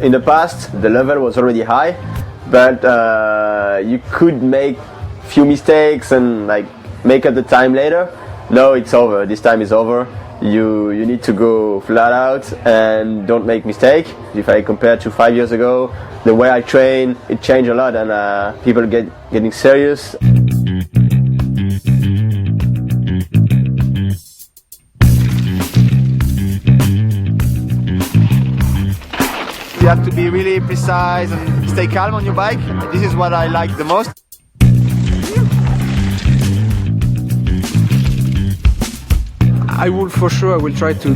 In the past, the level was already high, but you could make few mistakes and like make up the time later. No, it's over. This time is over. You need to go flat out and don't make mistake. If I compare to 5 years ago, the way I train, it changed a lot, and people getting serious. You have to be really precise and stay calm on your bike. This is what I like the most. I will for sure. I will try to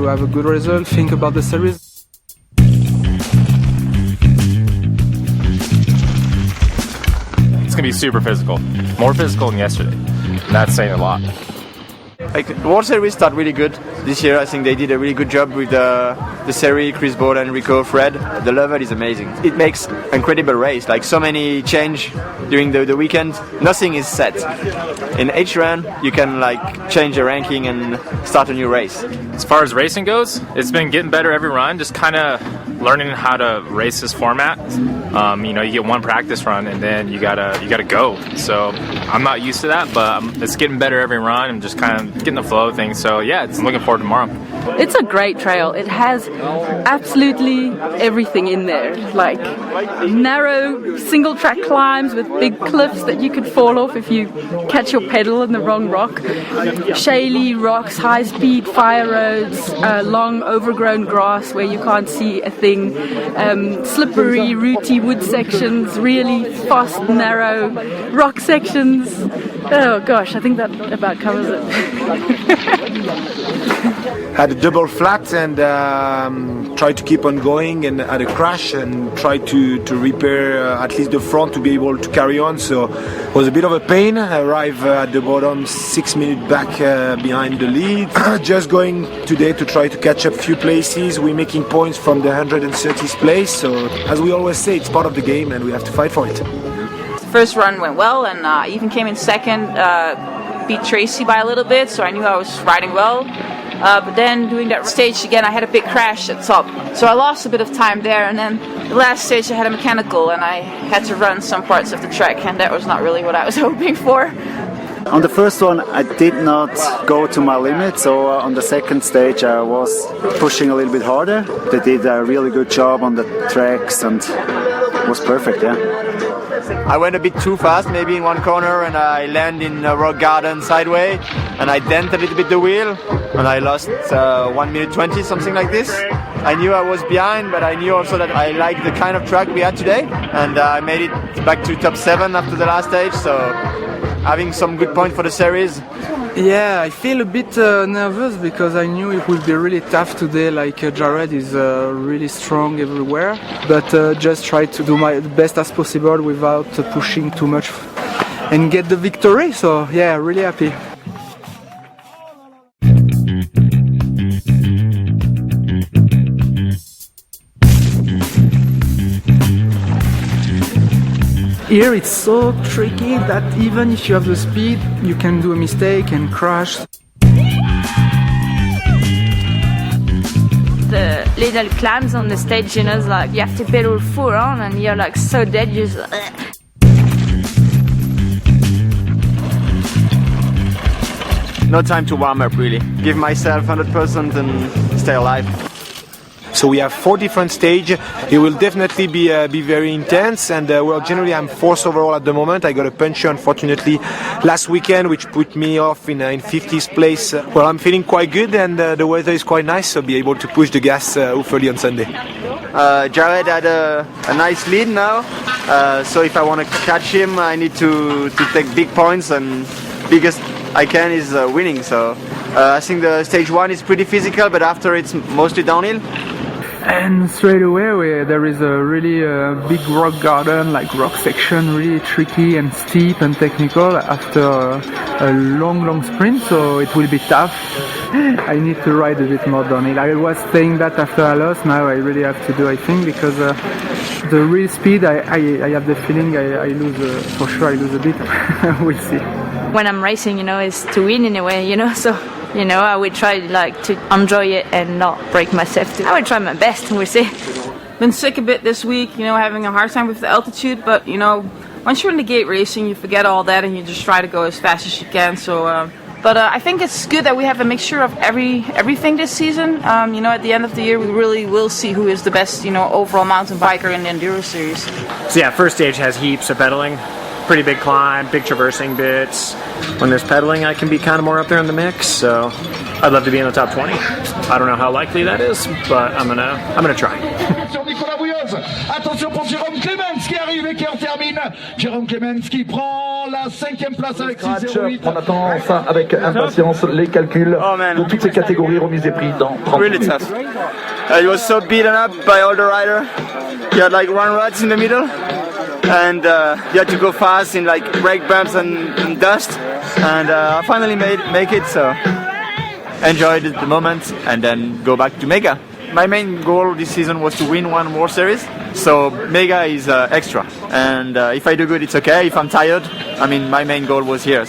have a good result. Think about the series. It's gonna be super physical, more physical than yesterday. And that's saying a lot. Like the World Series start really good this year. I think they did a really good job with the series, Chris Bode, Enrico, Fred. The level is amazing. It makes incredible race. Like so many change during the weekend. Nothing is set. In each run, you can like change the ranking and start a new race. As far as racing goes, it's been getting better every run. Just kind of learning how to race this format. You know, you get one practice run and then you gotta go. So I'm not used to that, but it's getting better every run. I'm just kind of getting the flow of things. So yeah, I'm looking forward to tomorrow. It's a great trail. It has absolutely everything in there, like narrow single track climbs with big cliffs that you could fall off if you catch your pedal in the wrong rock, shaly rocks, high speed fire roads, long overgrown grass where you can't see a thing, slippery rooty wood sections, really fast narrow rock sections. Oh gosh, I think that about covers it. Had a double flat and tried to keep on going, and had a crash and tried to repair at least the front to be able to carry on. So it was a bit of a pain. I arrived at the bottom 6 minutes back behind the lead. Just going today to try to catch up a few places. We're making points from the 130th place. So as we always say, it's part of the game and we have to fight for it. The first run went well, and I even came in second, beat Tracy by a little bit, so I knew I was riding well. But then doing that stage again, I had a big crash at top, so I lost a bit of time there. And then the last stage I had a mechanical and I had to run some parts of the track, and that was not really what I was hoping for. On the first one I did not go to my limit, so on the second stage I was pushing a little bit harder. They did a really good job on the tracks and it was perfect, yeah. I went a bit too fast, maybe in one corner, and I landed in a rock garden sideways, and I dented a little bit the wheel, and I lost 1 minute 20, something like this. I knew I was behind, but I knew also that I liked the kind of track we had today, and I made it back to top 7 after the last stage, so having some good points for the series. Yeah, I feel a bit nervous because I knew it would be really tough today. Like Jared is really strong everywhere, but just try to do my best as possible without pushing too much and get the victory. So yeah, really happy. Here it's so tricky that even if you have the speed, you can do a mistake and crash. The little climbs on the stage, you know, it's like you have to pedal full on and you're like so dead, you're just... No time to warm up really. Give myself 100% and stay alive. So we have 4 different stages. It will definitely be very intense, and well, generally I'm 4th overall at the moment. I got a puncture unfortunately last weekend, which put me off in 50th place. Well, I'm feeling quite good, and the weather is quite nice, so be able to push the gas hopefully on Sunday. Jared had a nice lead now, so if I want to catch him, I need to take big points, and biggest I can is winning. So I think the stage 1 is pretty physical, but after it's mostly downhill. And straight away there is a really big rock garden, like rock section, really tricky and steep and technical after a long sprint, so it will be tough. I need to ride a bit more downhill. I was saying that after I lost, now I really have to do, I think, because the real speed, I have the feeling I lose, for sure I lose a bit. We'll see. When I'm racing, you know, it's to win in a way, you know, so... You know, I will try like to enjoy it and not break myself. I will try my best, we'll see. been sick a bit this week, having a hard time with the altitude, but once you're in the gate racing, you forget all that and you just try to go as fast as you can. So, but I think it's good that we have a mixture of everything this season. At the end of the year, we really will see who is the best, overall mountain biker in the Enduro series. So yeah, first stage has heaps of pedaling. Pretty big climb, big traversing bits. When there's pedaling, I can be kind of more up there in the mix, so I'd love to be in the top 20. I don't know how likely that is, but I'm gonna try. Attention pour Jérôme Clemens qui arrive et qui en termine. Jérôme Clemens qui prend la 5e place avec 6,08. On attend enfin avec impatience les calculs de toutes ces catégories remises et prises dans 30 really minutes. tough. He was so beaten up by all the rider. He had like one ruts in the middle, and you had to go fast in like brake bumps and dust. And I finally make it, so enjoyed the moment and then go back to Mega. My main goal this season was to win one World Series, so Mega is extra. And if I do good, it's okay. If I'm tired, my main goal was here.